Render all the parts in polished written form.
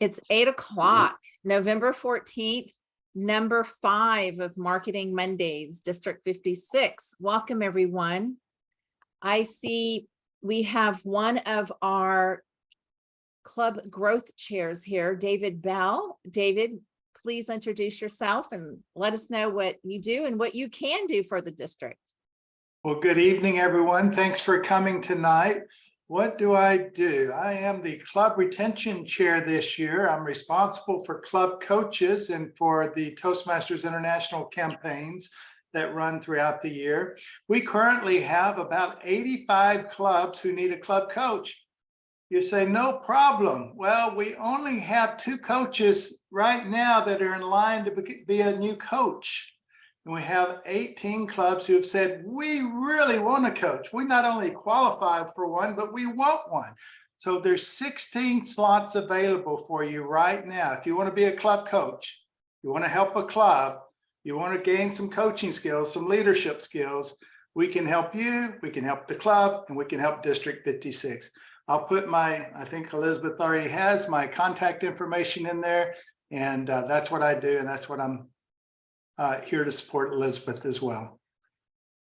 It's 8 o'clock, November 14th, number 5 of Marketing Mondays, District 56. Welcome, everyone. I see we have one of our club growth chairs here, David Bell. David, please introduce yourself and let us know what you do and what you can do for the district. Well, good evening, everyone. Thanks for coming tonight. What do? I am the club retention chair this year. I'm responsible for club coaches and for the Toastmasters International campaigns that run throughout the year. We currently have about 85 clubs who need a club coach. You say, no problem. Well, we only have 2 coaches right now that are in line to be a new coach. And we have 18 clubs who have said, we really want a coach. We not only qualify for one, but we want one. So there's 16 slots available for you right now. If you want to be a club coach, you want to help a club, you want to gain some coaching skills, some leadership skills, we can help you, we can help the club, and we can help District 56. I'll put I think Elizabeth already has my contact information in there, and that's what I do, and that's what I'm here to support Elizabeth as well.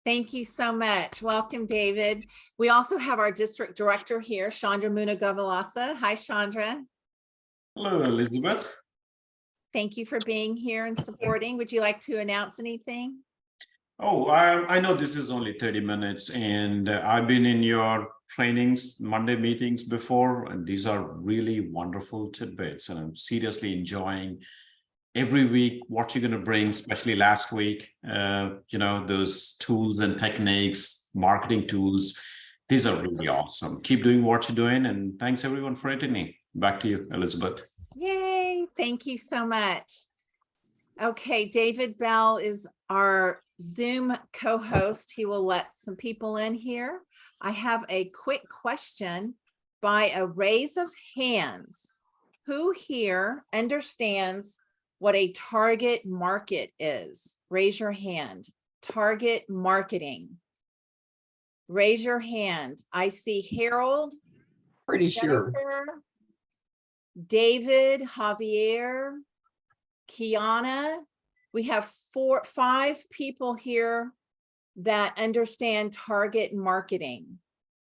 Thank you so much. Welcome, David. We also have our district director here, Chandra Munagavalasa. Hi, Chandra. Hello, Elizabeth. Thank you for being here and supporting. Would you like to announce anything? Oh, I know this is only 30 minutes, and I've been in your trainings, Monday meetings before, and these are really wonderful tidbits, and I'm seriously enjoying every week what you're going to bring, especially last week, those tools and techniques, marketing tools. These are really awesome. Keep doing what you're doing, and thanks everyone for attending. Back to you, Elizabeth. Yay, thank you so much. Okay, David Bell is our Zoom co-host. He will let some people in here. I have a quick question by a raise of hands. Who here understands what a target market is? Raise your hand. Target marketing. Raise your hand. I see Harold. Pretty sure. Jennifer, David, Javier, Kiana. We have 5 people here that understand target marketing.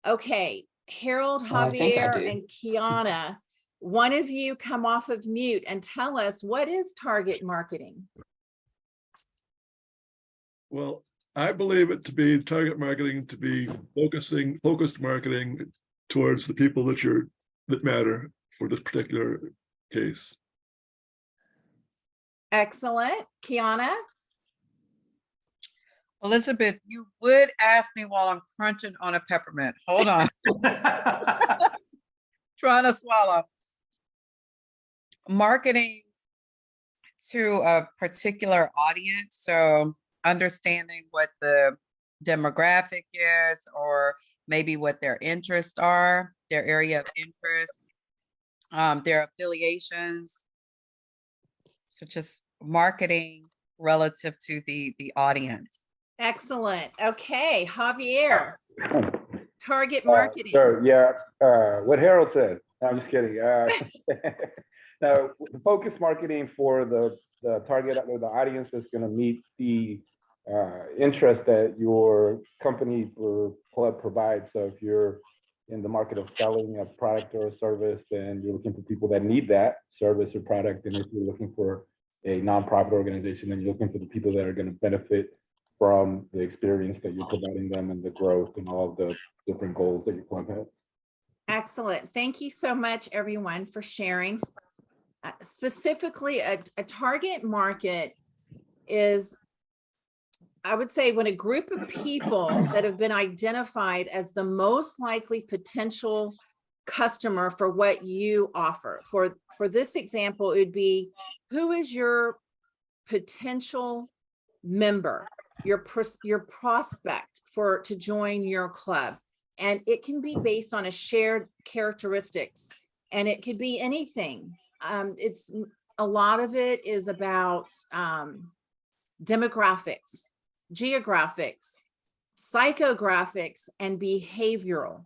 Okay, Harold, Javier, and Kiana, one of you come off of mute and tell us, what is target marketing? Well, I believe it to be target marketing to be focused marketing towards the people that matter for this particular case. Excellent. Kiana? Elizabeth, you would ask me while I'm crunching on a peppermint. Hold on. Trying to swallow. Marketing to a particular audience. So understanding what the demographic is, or maybe what their interests are, their area of interest, their affiliations. So just marketing relative to the audience. Excellent. Okay, Javier. Target marketing. Sure, yeah. What Harold said. No, I'm just kidding. Now, the focus marketing for the target or the audience is going to meet the interest that your company or club provides. So if you're in the market of selling a product or a service, then you're looking for people that need that service or product. And if you're looking for a nonprofit organization, then you're looking for the people that are going to benefit from the experience that you're providing them and the growth and all of the different goals that your club has. Excellent. Thank you so much, everyone, for sharing. Specifically, a target market is, I would say, when a group of people that have been identified as the most likely potential customer for what you offer. For this example, it would be, who is your potential member, your prospect to join your club? And it can be based on a shared characteristics, and it could be anything. It's a lot of it is about demographics, geographics, psychographics, and behavioral.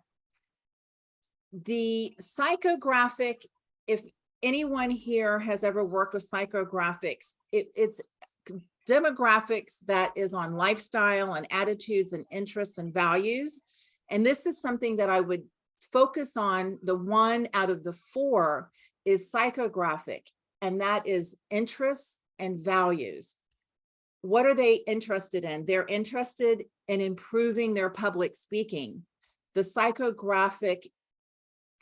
The psychographic, if anyone here has ever worked with psychographics, it's demographics that is on lifestyle and attitudes and interests and values. And this is something that I would focus on. The one out of the four is psychographic, and that is interests and values. What are they interested in? They're interested in improving their public speaking. The psychographic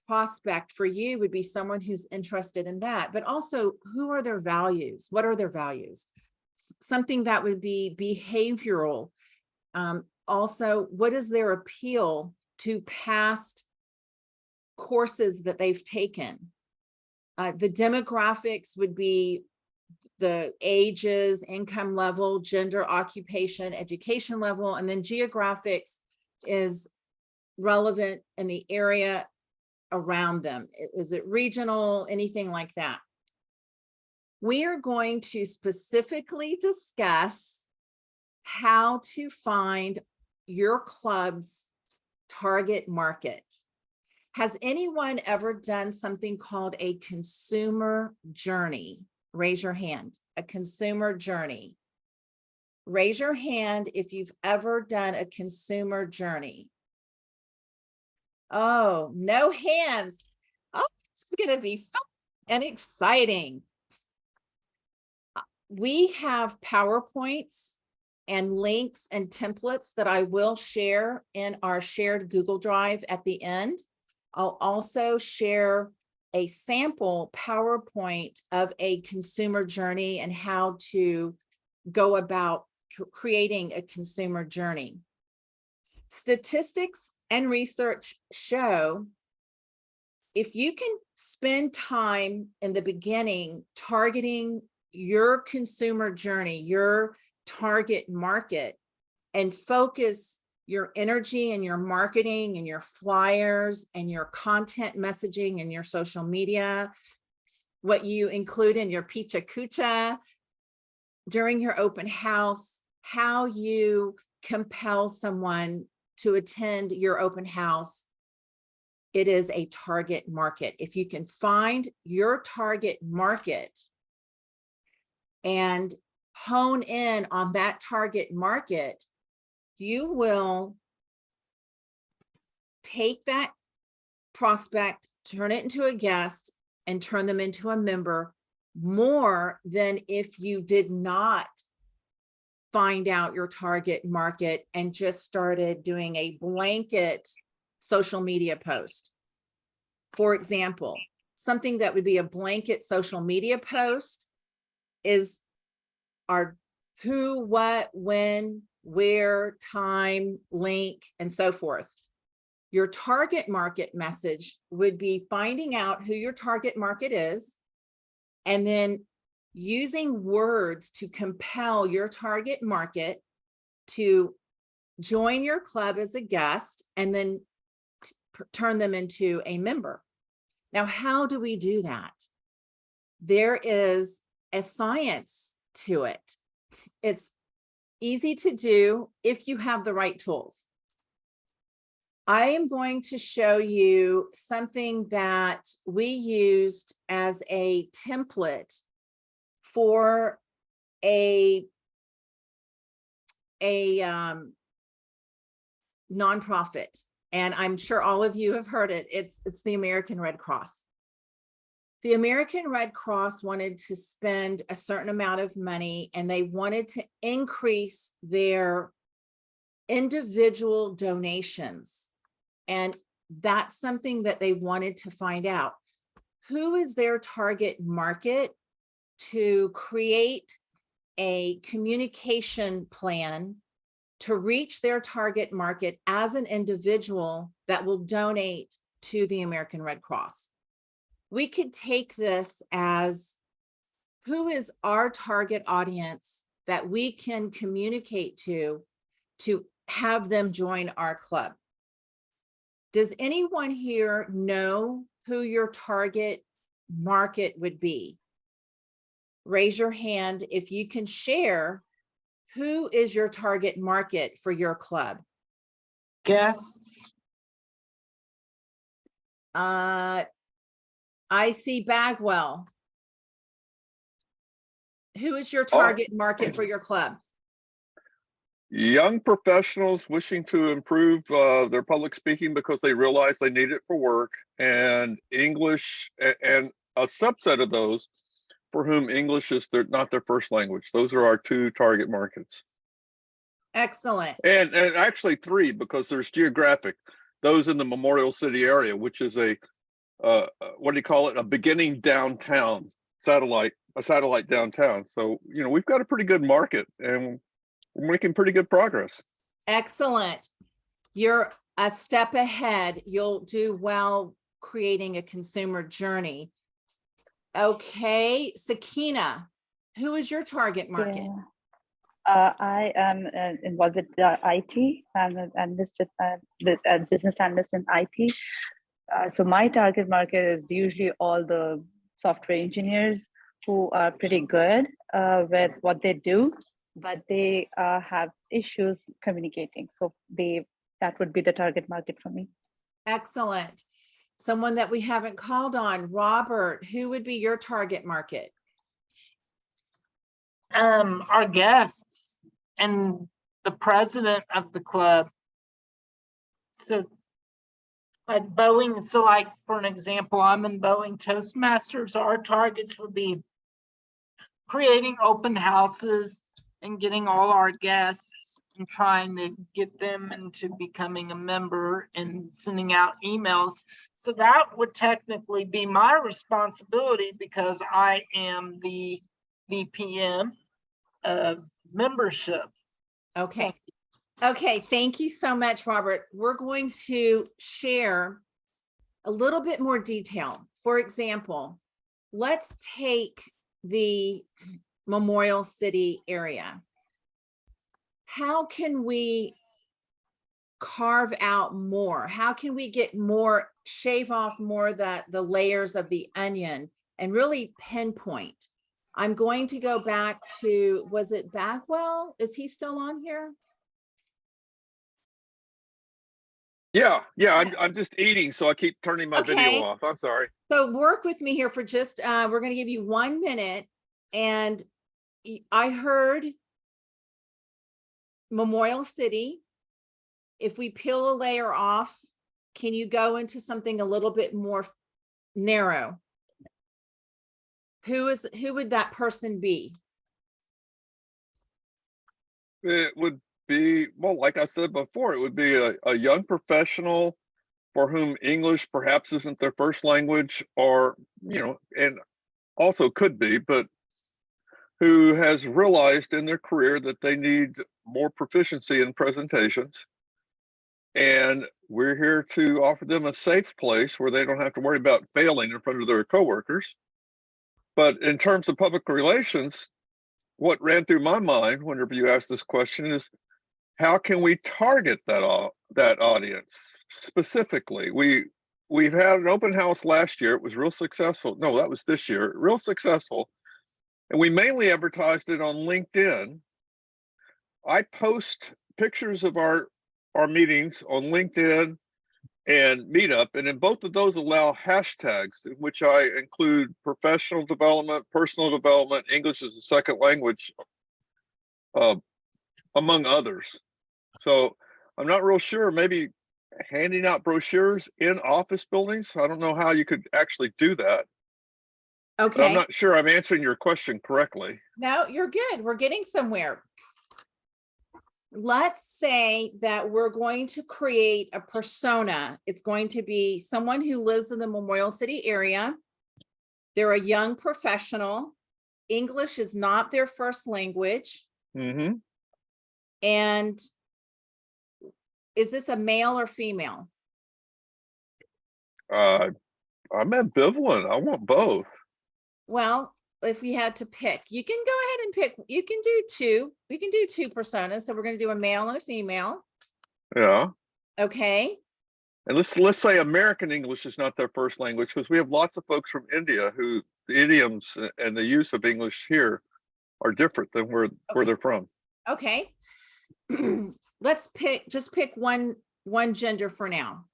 prospect for you would be someone who's interested in that, but also who are their values? What are their values? Something that would be behavioral. Also, what is their appeal to past courses that they've taken? The demographics would be the ages, income level, gender, occupation, education level, and then geographics is relevant in the area around them. Is it regional, anything like that? We are going to specifically discuss how to find your club's target market. Has anyone ever done something called a consumer journey? Raise your hand. A consumer journey. Raise your hand if you've ever done a consumer journey. Oh, no hands. Oh, this is going to be fun and exciting. We have PowerPoints and links and templates that I will share in our shared Google Drive at the end. I'll also share a sample PowerPoint of a consumer journey and how to go about creating a consumer journey. Statistics and research show if you can spend time in the beginning targeting your consumer journey, your target market, and focus your energy and your marketing and your flyers and your content messaging and your social media, what you include in your Picha Kucha during your open house, how you compel someone to attend your open house. It is a target market. If you can find your target market and hone in on that target market, you will take that prospect, turn it into a guest, and turn them into a member more than if you did not find out your target market and just started doing a blanket social media post. For example, something that would be a blanket social media post is our who, what, when, where, time, link, and so forth. Your target market message would be finding out who your target market is, and then using words to compel your target market to join your club as a guest and then turn them into a member. Now, how do we do that? There is a science to it. It's easy to do if you have the right tools. I am going to show you something that we used as a template for a nonprofit, and I'm sure all of you have heard it. It's the American Red Cross. The American Red Cross wanted to spend a certain amount of money, and they wanted to increase their individual donations. And that's something that they wanted to find out. Who is their target market to create a communication plan to reach their target market as an individual that will donate to the American Red Cross? We could take this as who is our target audience that we can communicate to have them join our club. Does anyone here know who your target market would be? Raise your hand if you can share who is your target market for your club. Guests. I I see Bagwell. Who is your target market for your club? Young professionals wishing to improve their public speaking because they realize they need it for work, and English, and a subset of those for whom English is not their first language. Those are our two target markets. Excellent. And actually three, because there's geographic, those in the Memorial City area, which is a what do you call it? A beginning downtown a satellite downtown. So, you know, we've got a pretty good market and we're making pretty good progress. Excellent. You're a step ahead. You'll do well creating a consumer journey. Okay, Sakina, who is your target market? Yeah. I am involved with IT. I'm an analyst, a business analyst in IT. So my target market is usually all the software engineers who are pretty good with what they do, but they have issues communicating. So that would be the target market for me. Excellent. Someone that we haven't called on, Robert, who would be your target market? Our guests and the president of the club. So at Boeing, so like for an example, I'm in Boeing Toastmasters. Our targets would be creating open houses and getting all our guests and trying to get them into becoming a member and sending out emails. So that would technically be my responsibility because I am the VPM of membership. Okay. Okay, thank you so much, Robert. We're going to share a little bit more detail. For example, let's take the Memorial City area. How can we carve out more? How can we get more, shave off more the layers of the onion and really pinpoint? I'm going to go back to, was it Bagwell? Is he still on here? Yeah, I'm just eating, so I keep turning my video off. I'm sorry. So work with me here for just, we're going to give you 1 minute. And I heard Memorial City. If we peel a layer off, can you go into something a little bit more narrow? Who would that person be? It would be, well, like I said before, it would be a young professional for whom English perhaps isn't their first language, or, you know, and also could be, but who has realized in their career that they need more proficiency in presentations. And we're here to offer them a safe place where they don't have to worry about failing in front of their coworkers. But in terms of public relations, what ran through my mind whenever you asked this question is, how can we target that audience specifically? We've had an open house last year. It was real successful. No, that was this year. Real successful. And we mainly advertised it on LinkedIn. I post pictures of our meetings on LinkedIn and Meetup, and in both of those allow hashtags in which I include professional development, personal development, English as a second language, among others. So I'm not real sure, maybe handing out brochures in office buildings. I don't know how you could actually do that. Okay. But I'm not sure I'm answering your question correctly. No, you're good. We're getting somewhere. Let's say that we're going to create a persona. It's going to be someone who lives in the Memorial City area. They're a young professional. English is not their first language. Mm-hmm. And is this a male or female? I'm ambivalent. I want both. Well, if we had to pick, you can go ahead and pick. You can do two. We can do two personas. So we're going to do a male and a female. Yeah. Okay. And let's say American English is not their first language, because we have lots of folks from India who the idioms and the use of English here are different than where they're from. Okay. Let's just pick one gender for now.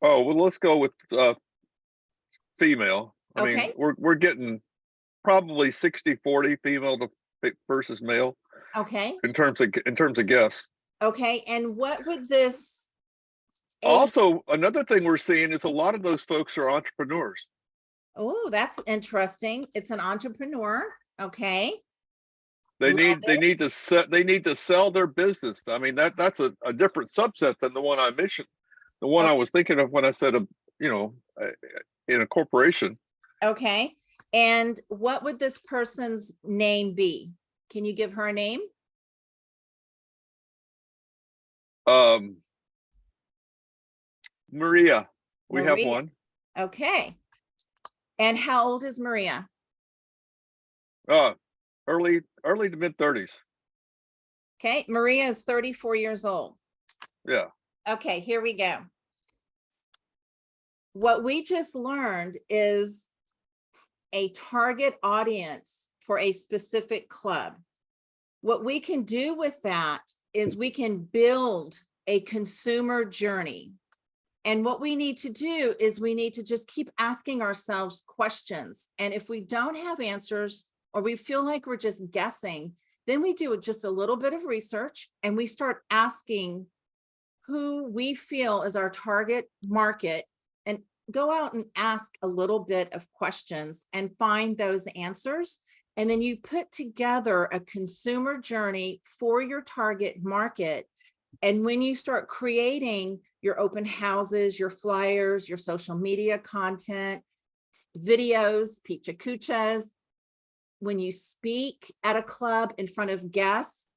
Oh, well, let's go with female. I mean, Okay. we're getting probably 60-40 female versus male Okay, in terms of guests. okay, and what would this age? Also, another thing we're seeing is a lot of those folks are entrepreneurs. Oh, that's interesting. It's an entrepreneur. Okay. They Love need to sell their business. I mean, that's a different subset than the one I mentioned. The one I was thinking of when I said, in a corporation. Okay. And what would this person's name be? Can you give her a name? Maria, we have Maria. one. Okay. And how old is Maria? Early to mid 30s. Okay, Maria is 34 years old. Yeah. Okay, here we go. What we just learned is a target audience for a specific club. What we can do with that is we can build a consumer journey. And what we need to do is we need to just keep asking ourselves questions. And if we don't have answers, or we feel like we're just guessing, then we do just a little bit of research and we start asking who we feel is our target market, and go out and ask a little bit of questions and find those answers. And then you put together a consumer journey for your target market. And when you start creating your open houses, your flyers, your social media content, videos, pizza cuchas, when you speak at a club in front of guests,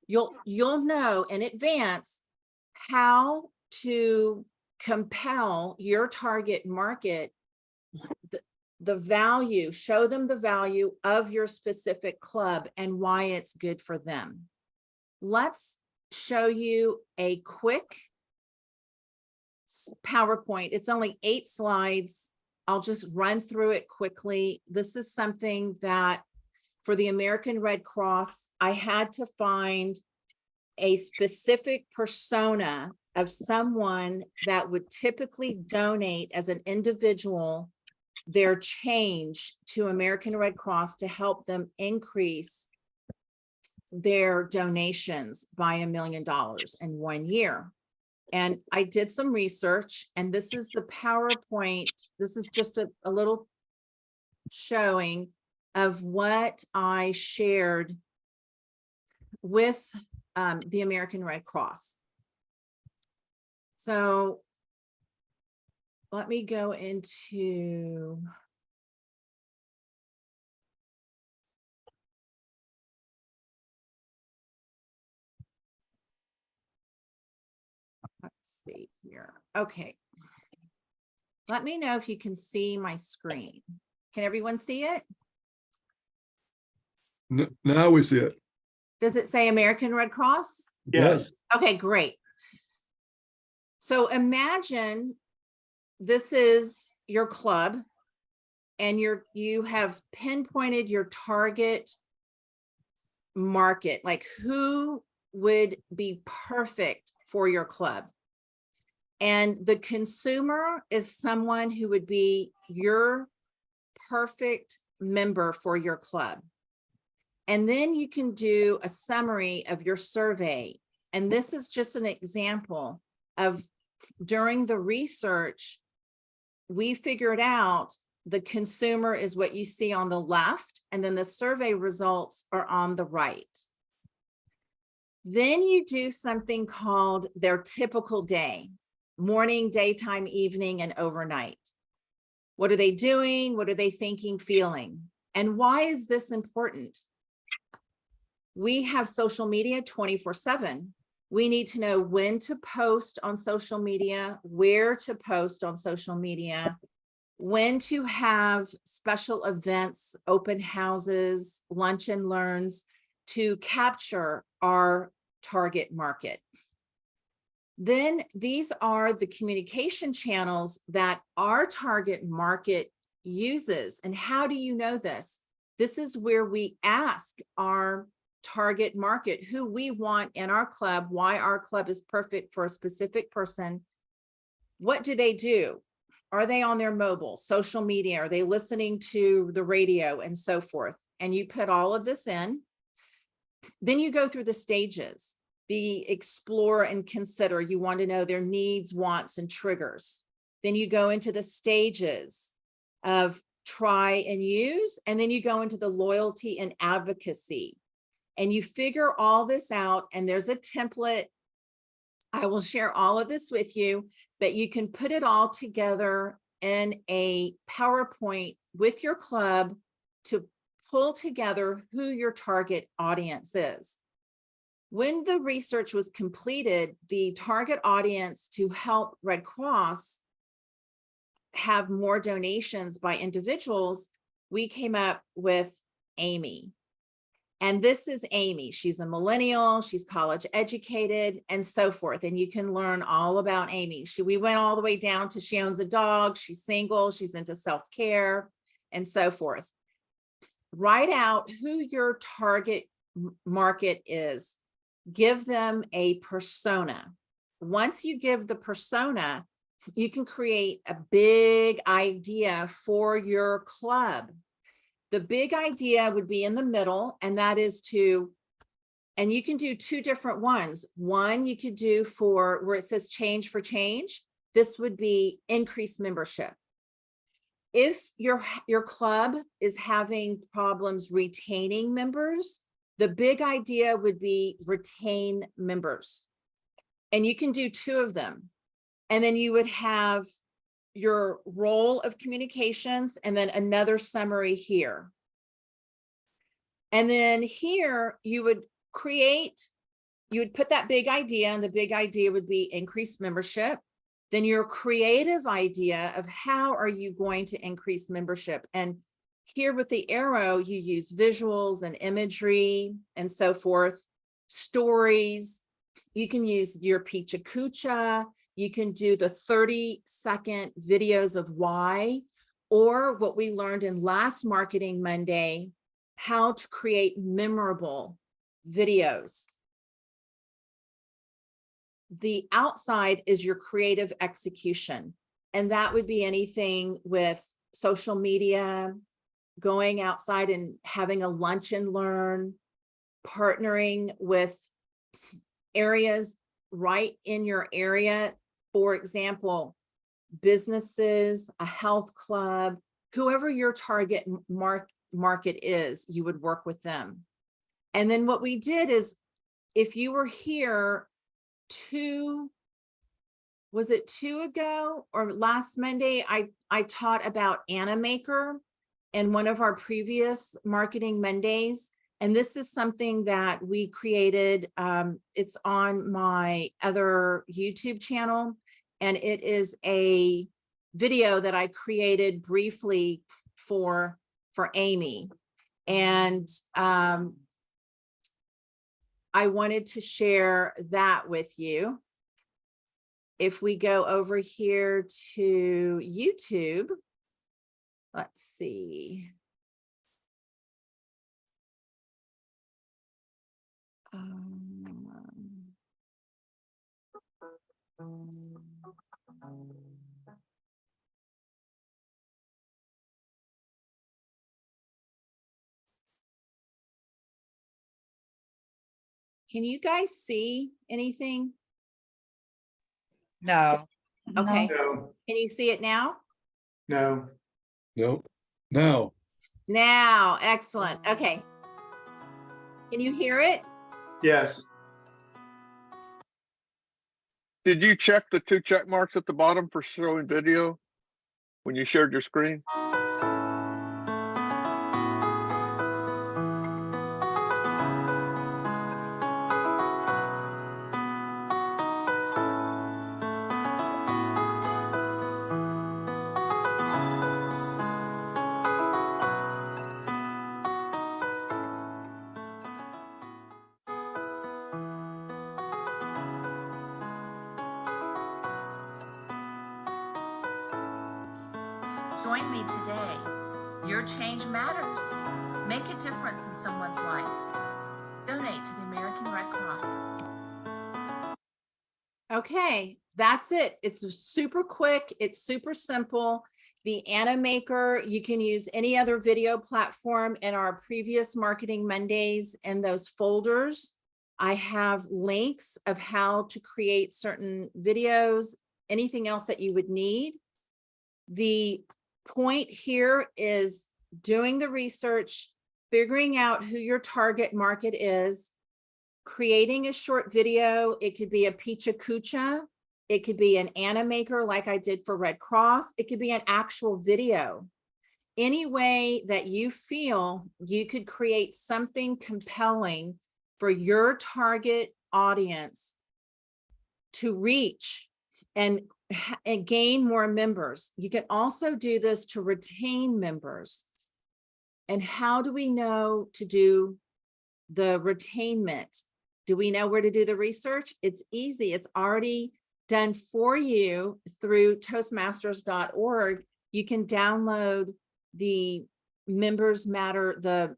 you'll know in advance how to compel your target market the value, show them the value of your specific club and why it's good for them. Let's show you a quick PowerPoint. It's only 8 slides. I'll just run through it quickly. This is something that for the American Red Cross, I had to find a specific persona of someone that would typically donate as an individual their change to American Red Cross to help them increase their donations by $1 million in 1 year. And I did some research, and this is the PowerPoint. This is just a little showing of what I shared with the American Red Cross. So let me go into let's see here. Okay. Let me know if you can see my screen. Can everyone see it? Now we see it. Does it say American Red Cross? Yes. Okay, great. So imagine this is your club and you have pinpointed your target market, like who would be perfect for your club. And the consumer is someone who would be your perfect member for your club. And then you can do a summary of your survey. And this is just an example of during the research, we figured out the consumer is what you see on the left, and then the survey results are on the right. Then you do something called their typical day, morning, daytime, evening, and overnight. What are they doing? What are they thinking, feeling? And why is this important? We have social media 24/7. We need to know when to post on social media, where to post on social media, when to have special events, open houses, lunch and learns to capture our target market. Then these are the communication channels that our target market uses. And how do you know this? This is where we ask our target market who we want in our club, why our club is perfect for a specific person. What do they do? Are they on their mobile, social media? Are they listening to the radio and so forth? And you put all of this in. Then you go through the stages, the explore and consider. You want to know their needs, wants, and triggers. Then you go into the stages of try and use, and then you go into the loyalty and advocacy. And you figure all this out, and there's a template. I will share all of this with you, but you can put it all together in a PowerPoint with your club to pull together who your target audience is. When the research was completed, the target audience to help Red Cross have more donations by individuals, we came up with Amy. And this is Amy. She's a millennial, she's college educated, and so forth. And you can learn all about Amy. We went all the way down to she owns a dog, she's single, she's into self-care, and so forth. Write out who your target market is. Give them a persona. Once you give the persona, you can create a big idea for your club. The big idea would be in the middle, and that is and you can do two different ones. One you could do for where it says change for change. This would be increase membership. If your club is having problems retaining members, the big idea would be retain members. And you can do two of them. And then you would have your role of communications and then another summary here. And then here you would put that big idea, and the big idea would be increase membership. Then your creative idea of how are you going to increase membership. And here with the arrow, you use visuals and imagery and so forth, stories. You can use your Picha Kucha. You can do the 30-second videos of why, or what we learned in last Marketing Monday, how to create memorable videos. The outside is your creative execution. And that would be anything with social media, going outside and having a lunch and learn, partnering with areas right in your area. For example, businesses, a health club, whoever your target market is, you would work with them. And then what we did is, if you were here was it two ago or last Monday, I taught about Animaker in one of our previous Marketing Mondays. And this is something that we created. It's on my other YouTube channel. And it is a video that I created briefly for Amy. And I wanted to share that with you. If we go over here to YouTube, let's see. Can you guys see anything? No. Okay. No, Can you see it now? no. No, now, Now, excellent. Okay. Can you hear it? Yes. Did you check the 2 check marks at the bottom for showing video when you shared your screen? Join me today. Your change matters. Make a difference in someone's life. Donate to the American Red Cross. Okay, that's it. It's super quick. It's super simple. The Animaker, you can use any other video platform. In our previous Marketing Mondays in those folders, I have links of how to create certain videos, anything else that you would need. The point here is doing the research, figuring out who your target market is, creating a short video. It could be a Picha Kucha. It could be an Animaker like I did for Red Cross. It could be an actual video. Any way that you feel you could create something compelling for your target audience to reach and gain more members. You can also do this to retain members. And how do we know to do the retainment? Do we know where to do the research? It's easy. It's already done for you through Toastmasters.org. You can download the Members Matter, the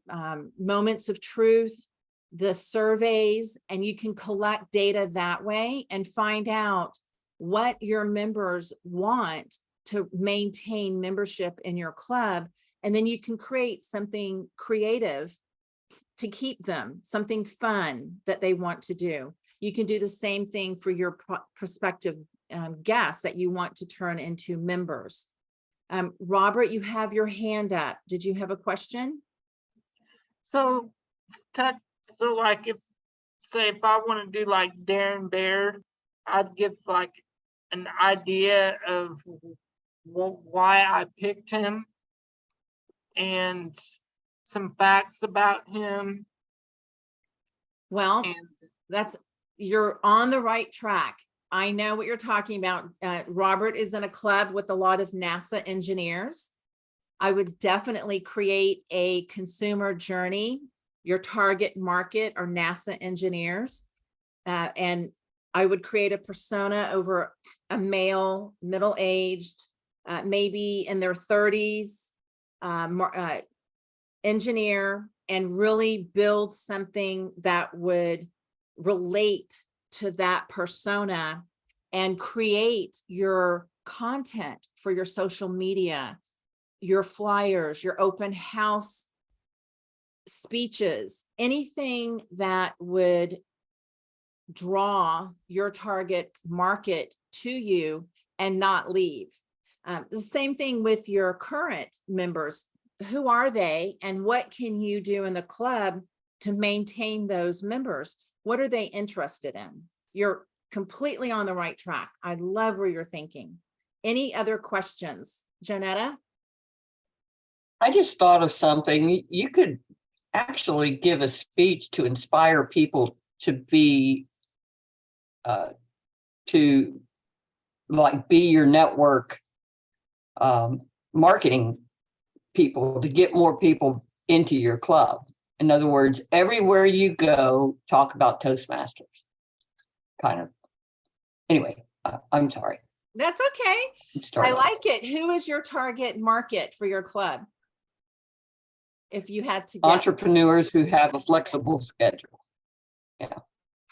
moments of truth, the surveys, and you can collect data that way and find out what your members want to maintain membership in your club. And then you can create something creative to keep them, something fun that they want to do. You can do the same thing for your prospective guests that you want to turn into members. Robert, you have your hand up. Did you have a question? So, like if I want to do like Darren Baird, I'd give like an idea of why I picked him and some facts about him. Well, And you're on the right track. I know what you're talking about. Robert is in a club with a lot of NASA engineers. I would definitely create a consumer journey. Your target market are NASA engineers. And I would create a persona over a male, middle-aged, maybe in their 30s, engineer, and really build something that would relate to that persona and create your content for your social media, your flyers, your open house speeches, anything that would draw your target market to you and not leave. The same thing with your current members. Who are they and what can you do in the club to maintain those members? What are they interested in? You're completely on the right track. I love where you're thinking. Any other questions? Jonetta? I just thought of something. You could actually give a speech to inspire people to be, to like be your network marketing people, to get more people into your club. In other words, everywhere you go, talk about Toastmasters. Kind of. Anyway, I'm sorry. That's okay. I like it. Who is your target market for your club? If you had to get entrepreneurs who have a flexible schedule. Yeah.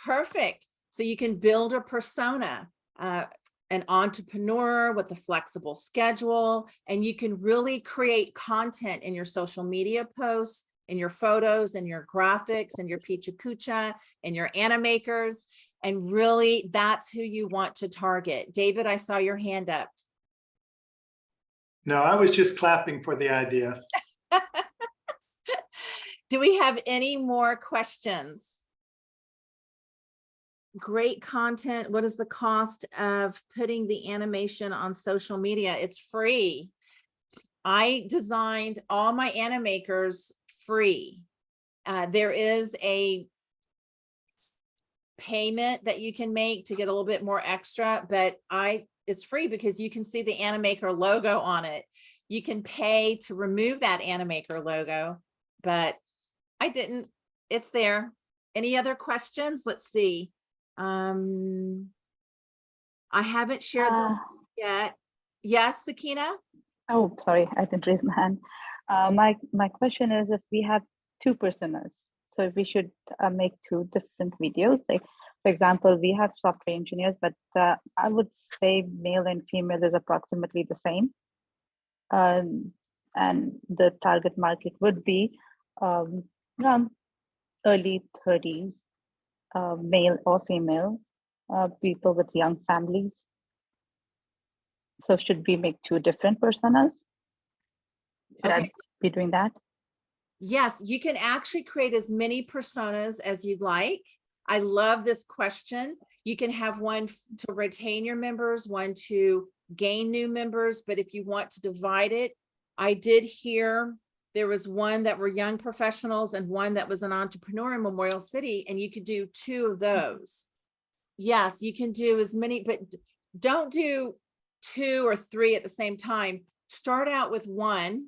Perfect. So you can build a persona, an entrepreneur with a flexible schedule, and you can really create content in your social media posts, in your photos, and your graphics, and your Picha Kucha, and your Animakers. And really, that's who you want to target. David, I saw your hand up. No, I was just clapping for the idea. Do we have any more questions? Great content. What is the cost of putting the animation on social media? It's free. I designed all my Animakers free. There is a payment that you can make to get a little bit more extra, but it's free because you can see the Animaker logo on it. You can pay to remove that Animaker logo, but I didn't. It's there. Any other questions? Let's see. I haven't shared them yet. Yes, Sakina? Oh, sorry, I didn't raise my hand. My question is, if we have two personas, so if we should make two different videos, like For example, we have software engineers, but I would say male and female is approximately the same. And the target market would be early 30s, male or female, people with young families. So should we make two different personas? Should I be doing that? Yes, you can actually create as many personas as you'd like. I love this question. You can have one to retain your members, one to gain new members, but if you want to divide it, I did hear there was one that were young professionals and one that was an entrepreneur in Memorial City, and you could do two of those. Yes, you can do as many, but don't do 2 or 3 at the same time. Start out with one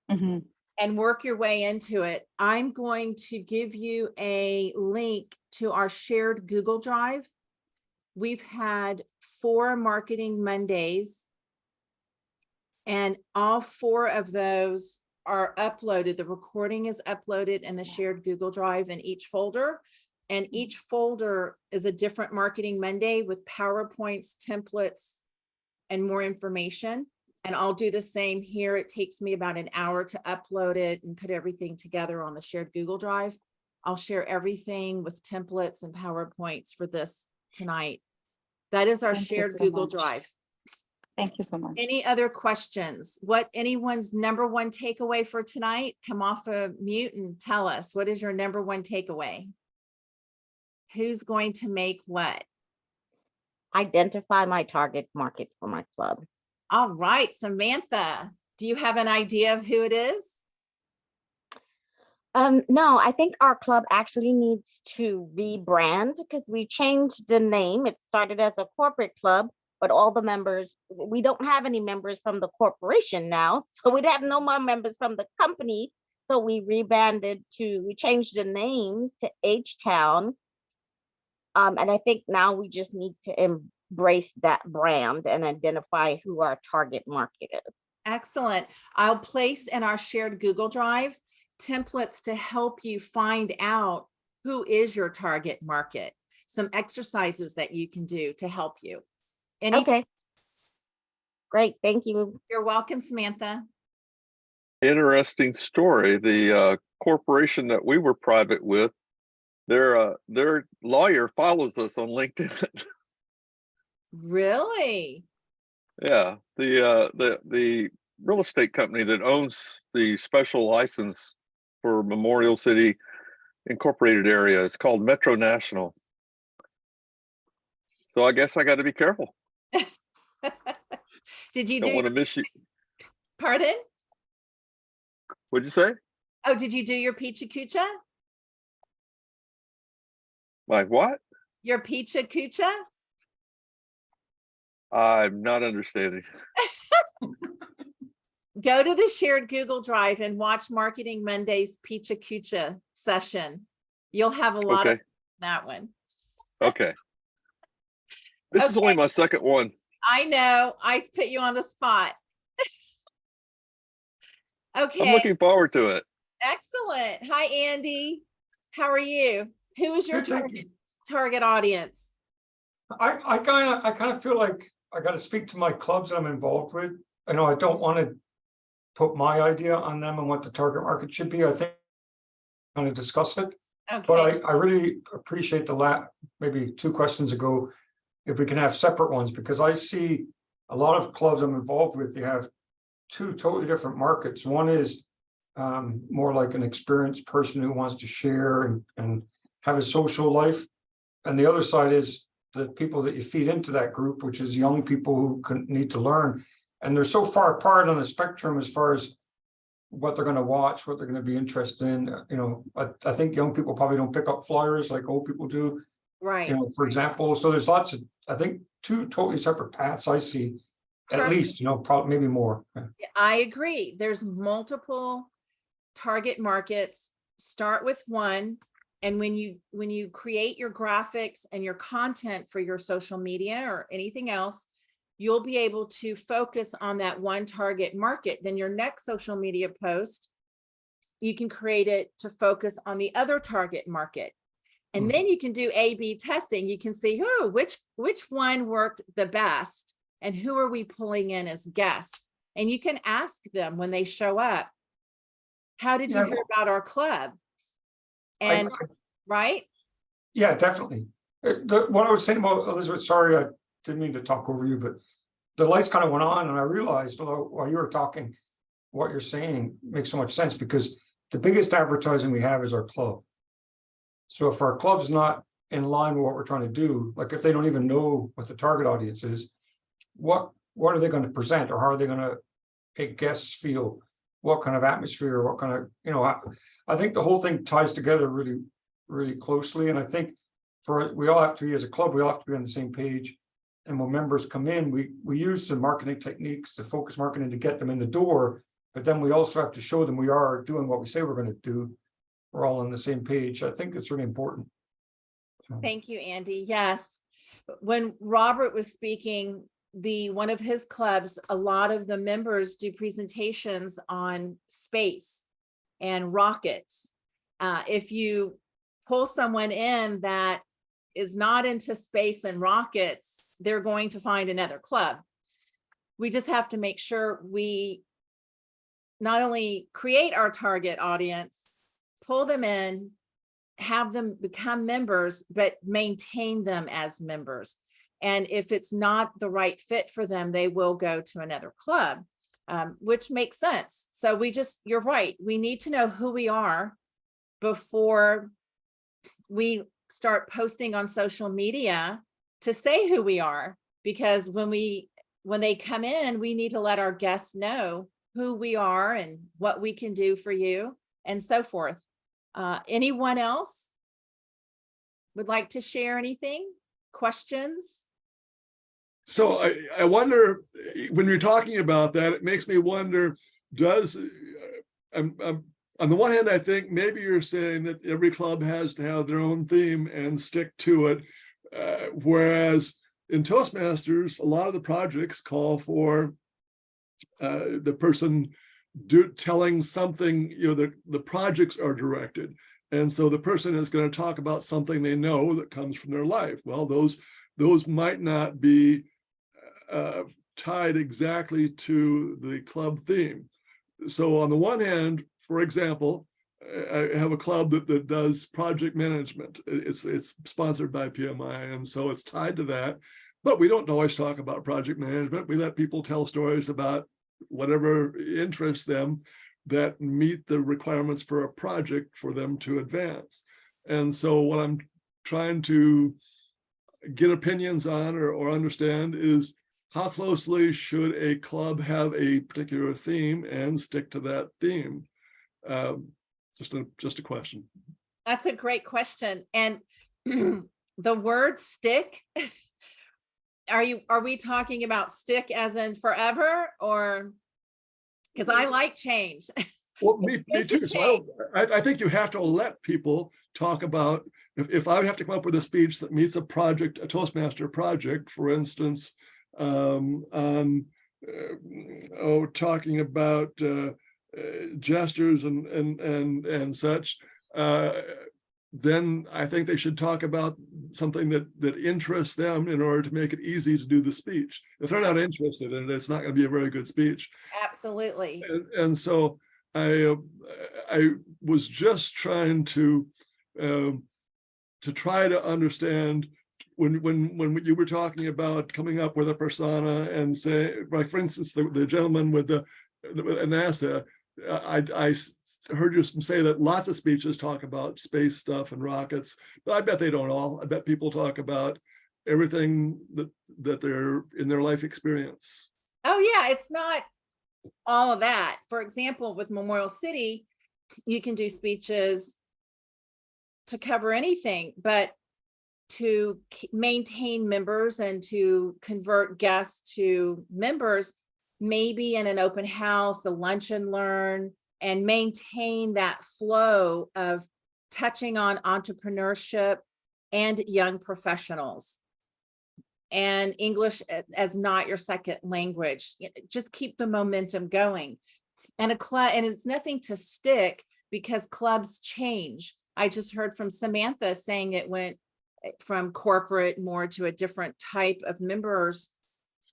and work your way into it. I'm going to give you a link to our shared Google Drive. We've had 4 Marketing Mondays, and all 4 of those are uploaded. The recording is uploaded in the shared Google Drive in each folder. And each folder is a different Marketing Monday with PowerPoints, templates, and more information. And I'll do the same here. It takes me about an hour to upload it and put everything together on the shared Google Drive. I'll share everything with templates and PowerPoints for this tonight. That is our shared Google Drive. Thank you so much. Any other questions? What anyone's number one takeaway for tonight? Come off of mute and tell us, what is your number one takeaway? Who's going to make what? Identify my target market for my club. All right, Samantha, do you have an idea of who it is? No, I think our club actually needs to rebrand because we changed the name. It started as a corporate club, but all the members, we don't have any members from the corporation now. So we'd have no more members from the company. So we we changed the name to H-Town. And I think now we just need to embrace that brand and identify who our target market is. Excellent. I'll place in our shared Google Drive templates to help you find out who is your target market. Some exercises that you can do to help you. Okay. Great. Thank you. You're welcome, Samantha. Interesting story. The corporation that we were private with, their lawyer follows us on LinkedIn. Really? Yeah, the real estate company that owns the special license for Memorial City Incorporated area is called Metro National. So I guess I got to be careful. Did you Don't want to miss you. Pardon? What'd you say? Oh, did you do your Picha Kucha? Like what? Your Picha Kucha? I'm not understanding. Go to the shared Google Drive and watch Marketing Monday's Picha Kucha session. You'll have a lot of that one. Okay. This is only my second one. I know. I put you on the spot. Okay. I'm looking forward to it. Excellent. Hi, Andy. How are you? Who is your target audience? I kind of feel like I got to speak to my clubs that I'm involved with. I know I don't want to put my idea on them and what the target market should be. I think I'm going to discuss it. Okay. But I really appreciate maybe 2 questions ago, if we can have separate ones, because I see a lot of clubs I'm involved with, they have 2 totally different markets. One is more like an experienced person who wants to share and have a social life. And the other side is the people that you feed into that group, which is young people who need to learn. And they're so far apart on the spectrum as far as what they're going to watch, what they're going to be interested in. You know, I think young people probably don't pick up flyers like old people do. Right. You know, for example, so there's lots of, I think, 2 totally separate paths I see, at least, you know, probably maybe more. I agree. There's multiple target markets. Start with one. And when you create your graphics and your content for your social media or anything else, you'll be able to focus on that one target market. Then your next social media post, you can create it to focus on the other target market. And then you can do A/B testing. You can see which one worked the best and who are we pulling in as guests. And you can ask them when they show up, how did you Yeah. hear about our club? I- And right? Yeah, definitely. What I was saying about Elizabeth, sorry, I didn't mean to talk over you, but the lights kind of went on and I realized while you were talking, what you're saying makes so much sense because the biggest advertising we have is our club. So if our club's not in line with what we're trying to do, like if they don't even know what the target audience is, what are they going to present or how are they going to make guests feel? What kind of atmosphere, what kind of, I think the whole thing ties together really, really closely. And I think we all have to be, as a club, we all have to be on the same page. And when members come in, we use the marketing techniques, the focus marketing to get them in the door, but then we also have to show them we are doing what we say we're going to do. We're all on the same page. I think it's really important. Thank you, Andy. Yes. When Robert was speaking, one of his clubs, a lot of the members do presentations on space and rockets. If you pull someone in that is not into space and rockets, they're going to find another club. We just have to make sure we not only create our target audience, pull them in, have them become members, but maintain them as members. And if it's not the right fit for them, they will go to another club, which makes sense. So you're right. We need to know who we are before we start posting on social media to say who we are, because when they come in, we need to let our guests know who we are and what we can do for you and so forth. Anyone else would like to share anything? Questions? So I wonder, when you're talking about that, it makes me wonder, on the one hand, I think maybe you're saying that every club has to have their own theme and stick to it. Whereas in Toastmasters, a lot of the projects call for the person telling something, the projects are directed. And so the person is going to talk about something they know that comes from their life. Well, those might not be tied exactly to the club theme. So on the one hand, for example, I have a club that does project management. It's sponsored by PMI, and so it's tied to that. But we don't always talk about project management. We let people tell stories about whatever interests them that meet the requirements for a project for them to advance. And so what I'm trying to get opinions on or understand is, how closely should a club have a particular theme and stick to that theme? Just a question. That's a great question. And the word stick, are we talking about stick as in forever, or because I like change? Well, me too. So I think you have to let people talk about, if I have to come up with a speech that meets a project, a Toastmaster project, for instance, on talking about gestures and such, then I think they should talk about something that interests them in order to make it easy to do the speech. If they're not interested in it, it's not going to be a very good speech. Absolutely. And so I was just trying to try to understand when you were talking about coming up with a persona and say, like, for instance, the gentleman with NASA, I heard you say that lots of speeches talk about space stuff and rockets, but I bet they don't all. I bet people talk about everything that they're in their life experience. Oh yeah, it's not all of that. For example, with Memorial City, you can do speeches to cover anything, but to maintain members and to convert guests to members, maybe in an open house, a lunch and learn, and maintain that flow of touching on entrepreneurship and young professionals and English as not your second language. Just keep the momentum going. And and it's nothing to stick, because clubs change. I just heard from Samantha saying it went from corporate more to a different type of members.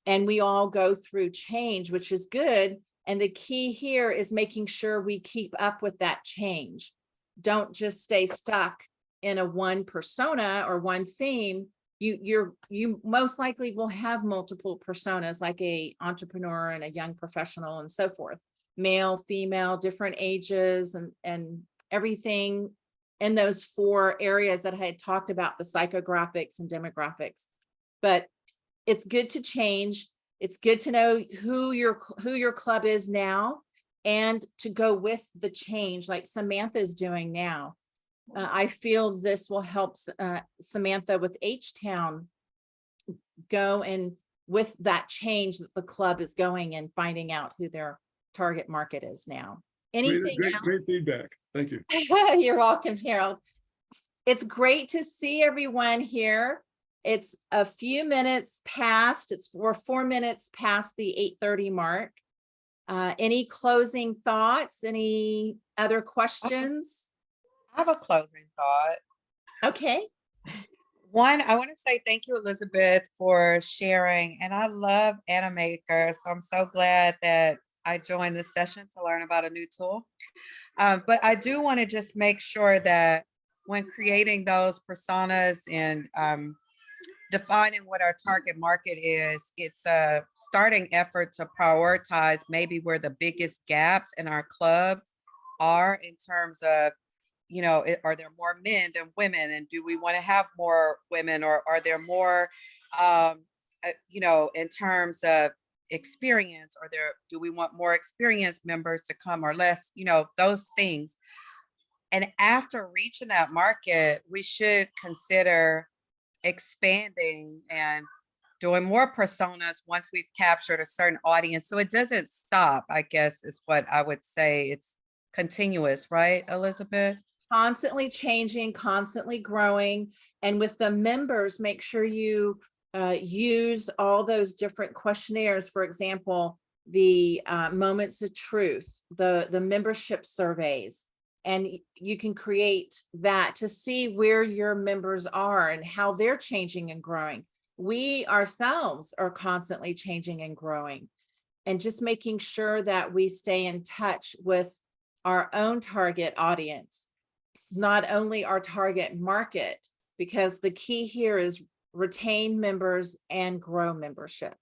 And we all go through change, which is good. And the key here is making sure we keep up with that change. Don't just stay stuck in a one persona or one theme. You most likely will have multiple personas, like a entrepreneur and a young professional and so forth, male, female, different ages, and everything in those 4 areas that I had talked about, the psychographics and demographics. But it's good to change. It's good to know who your club is now and to go with the change like Samantha is doing now. I feel this will help Samantha with H-Town go and with that change that the club is going and finding out who their target market is now. Anything else? Great feedback. Thank you. You're welcome, Harold. It's great to see everyone here. It's a few minutes past, we're 4 minutes past the 8:30 mark. Any closing thoughts? Any other questions? I have a closing thought. Okay. One, I want to say thank you, Elizabeth, for sharing. And I love Animaker, so I'm so glad that I joined this session to learn about a new tool. But I do want to just make sure that when creating those personas and defining what our target market is, it's a starting effort to prioritize maybe where the biggest gaps in our clubs are in terms of, you know, are there more men than women? And do we want to have more women, or are there more, you know, in terms of experience, or do we want more experienced members to come or less, you know, those things. And after reaching that market, we should consider expanding and doing more personas once we've captured a certain audience. So it doesn't stop, I guess, is what I would say. It's continuous, right, Elizabeth? Constantly changing, constantly growing. And with the members, make sure you use all those different questionnaires. For example, the moments of truth, the membership surveys. And you can create that to see where your members are and how they're changing and growing. We ourselves are constantly changing and growing, and just making sure that we stay in touch with our own target audience, not only our target market, because the key here is retain members and grow membership.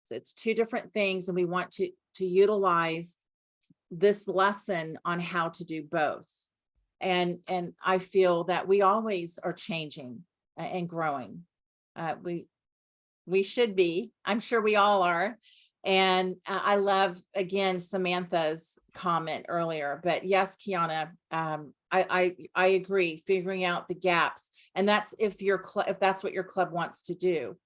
So it's 2 different things, and we want to utilize this lesson on how to do both. And I feel that we always are changing and growing. We should be, I'm sure we all are. And I love, again, Samantha's comment earlier, but yes, Kiana, I agree, figuring out the gaps. And that's if that's what your club wants to do.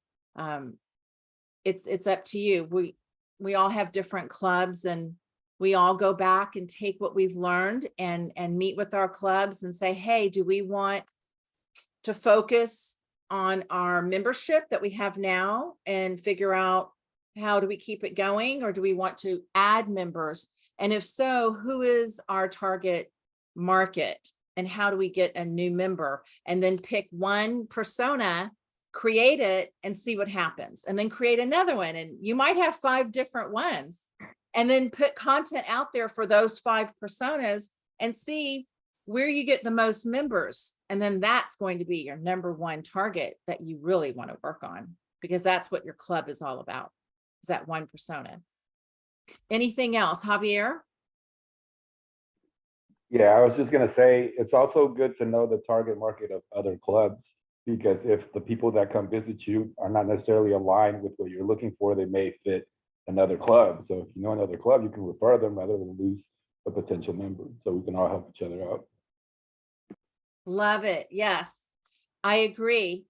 It's up to you. We all have different clubs, and we all go back and take what we've learned and meet with our clubs and say, hey, do we want to focus on our membership that we have now and figure out how do we keep it going, or do we want to add members? And if so, who is our target market and how do we get a new member? And then pick one persona, create it, and see what happens, and then create another one. And you might have 5 different ones, and then put content out there for those 5 personas and see where you get the most members. And then that's going to be your number 1 target that you really want to work on, because that's what your club is all about, is that one persona. Anything else, Javier? Yeah, I was just gonna say, it's also good to know the target market of other clubs, because if the people that come visit you are not necessarily aligned with what you're looking for, they may fit another club. So if you know another club, you can refer them rather than lose a potential member. So we can all help each other out. Love it. Yes, I agree.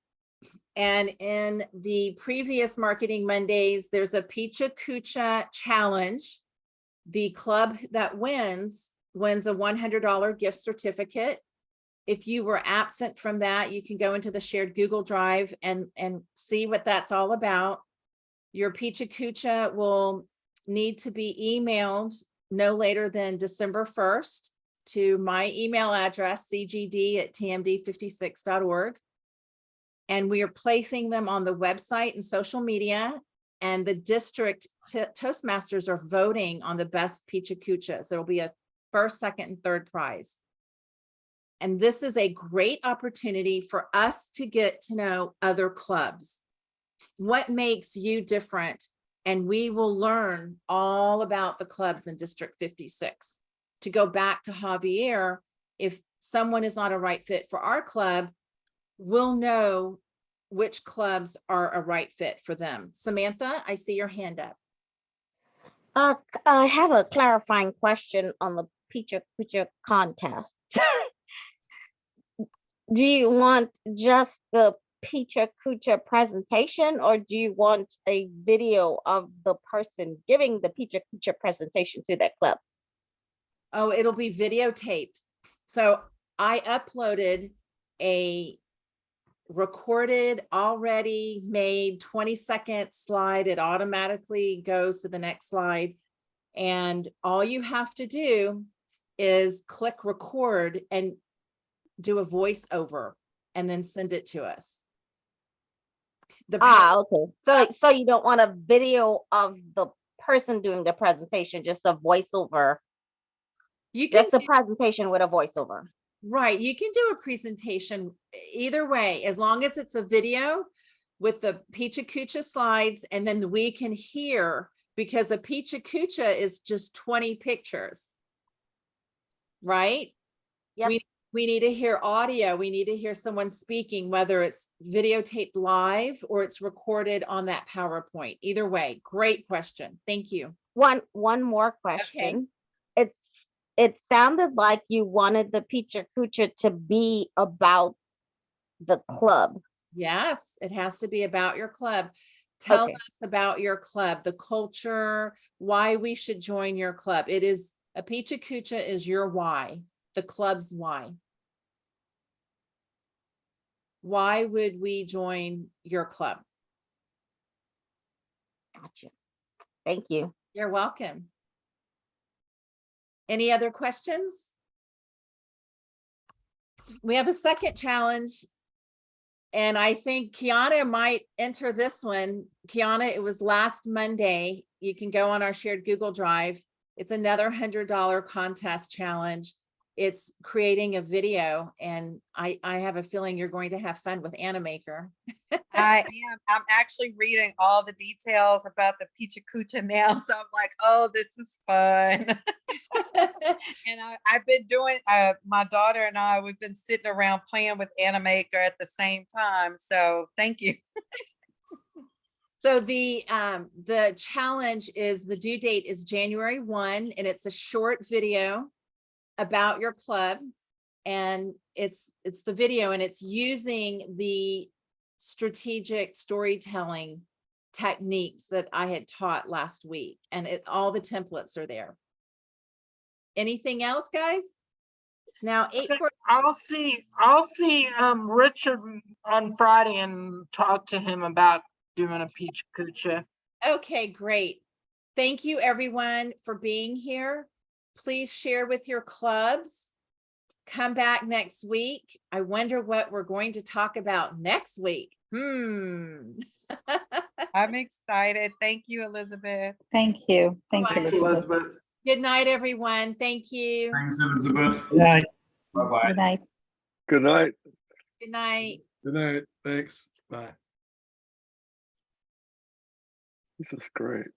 And in the previous Marketing Mondays, there's a Picha Kucha challenge. The club that wins a $100 gift certificate. If you were absent from that, you can go into the shared Google Drive and see what that's all about. Your Picha Kucha will need to be emailed no later than December 1st. to my email address, cgd@tmd56.org. And we are placing them on the website and social media. And the district Toastmasters are voting on the best Pichacuchas. There will be a first, second, and third prize. And this is a great opportunity for us to get to know other clubs. What makes you different? And we will learn all about the clubs in District 56. To go back to Javier, if someone is not a right fit for our club, we'll know which clubs are a right fit for them. Samantha, I see your hand up. I have a clarifying question on the Pichacucha contest. Do you want just the Pichacucha presentation, or do you want a video of the person giving the Pichacucha presentation to that club? Oh, it'll be videotaped. So I uploaded a recorded, already made 20-second slide. It automatically goes to the next slide. And all you have to do is click record and do a voiceover and then send it to us. Okay. So you don't want a video of the person doing the presentation, just a voiceover. You can just a presentation with a voiceover. Right. You can do a presentation either way, as long as it's a video with the Pichacucha slides, and then we can hear, because a Pichacucha is just 20 pictures. Right? Yep. We need to hear audio. We need to hear someone speaking, whether it's videotaped live or it's recorded on that PowerPoint. Either way, great question. Thank you. One more question. It sounded like you wanted the Pichacucha to be about the club. Yes, it has to be about your club. Tell Okay. us about your club, the culture, why we should join your club. It is, a Pichacucha is your why, the club's why. Why would we join your club? Gotcha. Thank you. You're welcome. Any other questions? We have a second challenge, and I think Kiana might enter this one. Kiana, it was last Monday. You can go on our shared Google Drive. It's another $100 contest challenge. It's creating a video, and I have a feeling you're going to have fun with Animaker. I am. I'm actually reading all the details about the Pichacucha now. So I'm like, oh, this is fun. And I've been doing, my daughter and I, we've been sitting around playing with Animaker at the same time. So thank you. So the challenge is, the due date is January 1, and it's a short video about your club. And it's the video, and it's using the strategic storytelling techniques that I had taught last week. And all the templates are there. Anything else, guys? It's now 8:40. I'll see Richard on Friday and talk to him about doing a Pichacucha. Okay, great. Thank you everyone for being here. Please share with your clubs. Come back next week. I wonder what we're going to talk about next week. I'm excited. Thank you, Elizabeth. Thank you. Thank you, Thanks, Elizabeth. Elizabeth. Good night, everyone. Thank you. Thanks, Elizabeth. Good Bye-bye. Good night. Good night. Good night. night. Thanks. Bye. This is great.